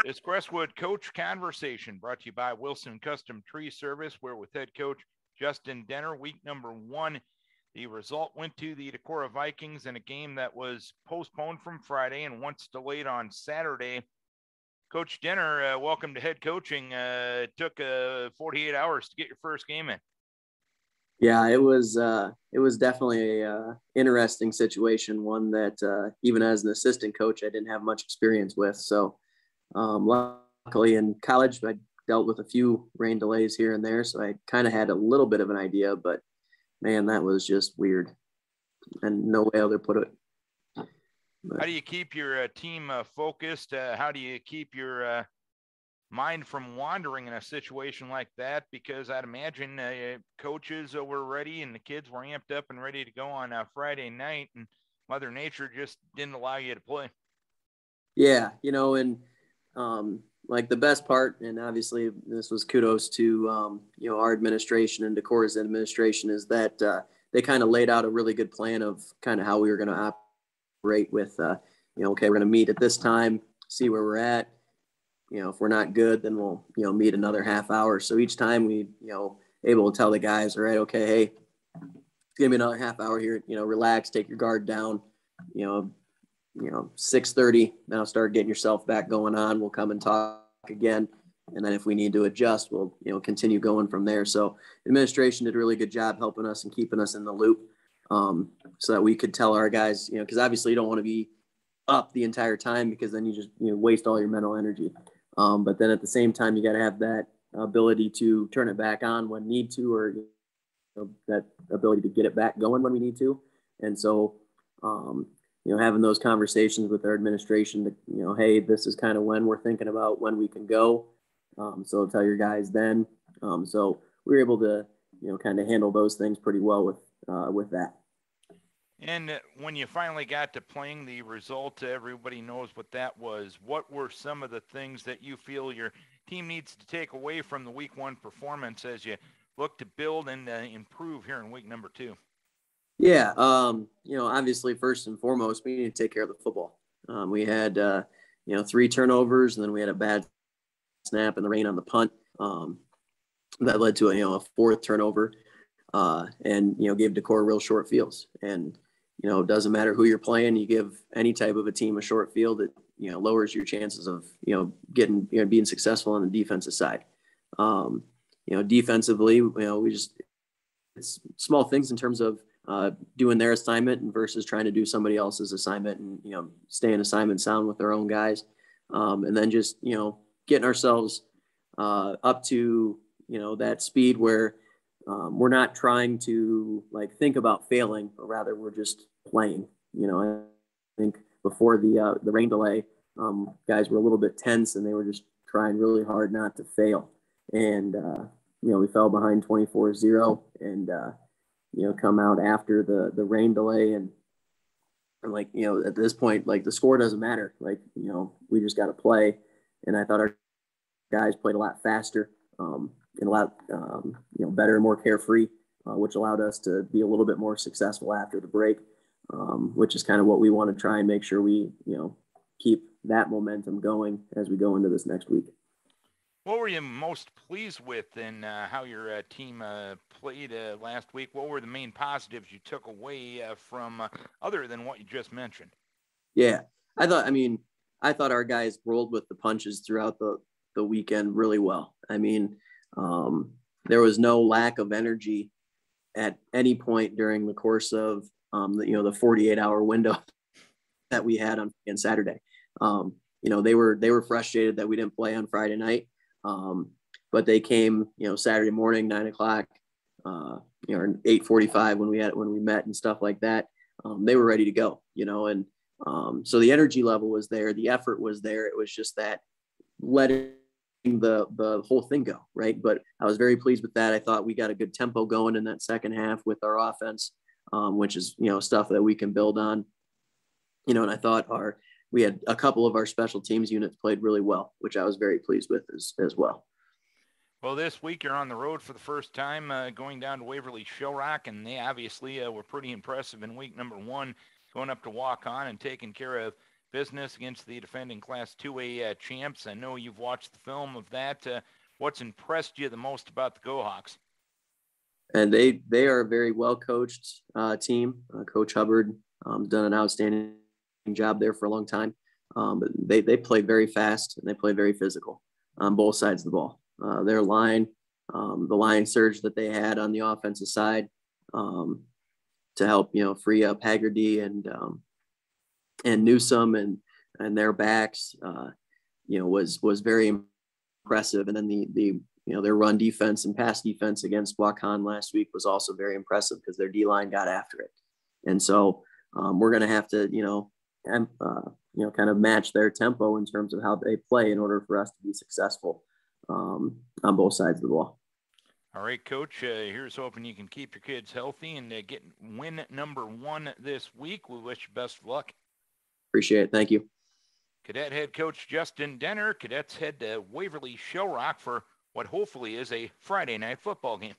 This Crestwood Coach Conversation brought to you by Wilson Custom Tree Service, where with head coach Justin Denner, week number 1, the result went to the Decorah Vikings in a game that was postponed from Friday and once delayed on Saturday. Coach Denner, welcome to head coaching. It took 48 hours to get your first game in. Yeah, it was definitely a interesting situation, one that even as an assistant coach, I didn't have much experience with. So luckily in college, I dealt with a few rain delays here and there. So I kind of had a little bit of an idea, but man, that was just weird and no way other put it. But how do you keep your team focused? How do you keep your mind from wandering in a situation like that? Because I'd imagine coaches were ready and the kids were amped up and ready to go on Friday night, and Mother Nature just didn't allow you to play. Yeah, and like the best part, and obviously this was kudos to our administration and Decorah's administration, is that they kind of laid out a really good plan of kind of how we were going to operate with okay, we're going to meet at this time, see where we're at. If we're not good, then we'll meet another half hour. So each time we able to tell the guys, all right, okay, hey, give me another half hour here, relax, take your guard down, 6:30, now start getting yourself back going on. We'll come and talk again. And then if we need to adjust, we'll, continue going from there. So administration did a really good job helping us and keeping us in the loop so that we could tell our guys, because obviously you don't want to be up the entire time because then you just, waste all your mental energy. But then at the same time, you got to have that ability to turn it back on when need to, or that ability to get it back going when we need to. And so, having those conversations with our administration that, hey, this is kind of when we're thinking about when we can go. So tell your guys then. So we were able to, kind of handle those things pretty well with that. And when you finally got to playing the result, everybody knows what that was. What were some of the things that you feel your team needs to take away from the week 1 performance as you look to build and improve here in week number 2? Yeah, obviously first and foremost, we need to take care of the football. We had 3 turnovers, and then we had a bad snap in the rain on the punt that led to a 4th turnover, and gave Decorah real short fields. And it doesn't matter who you're playing, you give any type of a team a short field, it lowers your chances of getting being successful on the defensive side. Defensively, it's small things in terms of doing their assignment versus trying to do somebody else's assignment, and staying assignment sound with their own guys, and then just getting ourselves up to that speed where we're not trying to think about failing, but rather we're just playing. I think before the rain delay, guys were a little bit tense and they were just trying really hard not to fail, and we fell behind 24-0, and come out after the rain delay, and at this point, the score doesn't matter. We just got to play. And I thought our guys played a lot faster, and a lot, better and more carefree, which allowed us to be a little bit more successful after the break, which is kind of what we want to try and make sure we, keep that momentum going as we go into this next week. What were you most pleased with in how your team played last week? What were the main positives you took away from other than what you just mentioned? Yeah, I thought our guys rolled with the punches throughout the weekend really well. There was no lack of energy at any point during the course of the 48-hour window that we had on Saturday. They were frustrated that we didn't play on Friday night. But they came, Saturday morning, 9:00, or 8:45 when we met and stuff like that. They were ready to go, and so the energy level was there, the effort was there. It was just that letting the whole thing go, right? But I was very pleased with that. I thought we got a good tempo going in that second half with our offense, which is stuff that we can build on. And I thought we had a couple of our special teams units played really well, which I was very pleased with as well. Well, this week you're on the road for the first time, going down to Waverly Shellrock, and they obviously were pretty impressive in week number 1, going up to walk on and taking care of business against the defending Class 2A champs. I know you've watched the film of that. What's impressed you the most about the Go-Hawks? And they are a very well coached team. Coach Hubbard done an outstanding job there for a long time. But they play very fast and they play very physical on both sides of the ball. Their line, the line surge that they had on the offensive side to help free up Haggerty and Newsome and their backs, was very impressive. And then the their run defense and pass defense against Waukon last week was also very impressive because their D-line got after it. And so we're going to have to, kind of match their tempo in terms of how they play in order for us to be successful on both sides of the ball. All right, Coach, here's hoping you can keep your kids healthy and get win number 1 this week. We wish you best of luck. Appreciate it. Thank you. Cadet head coach Justin Denner. Cadets head to Waverly Shellrock for what hopefully is a Friday night football game.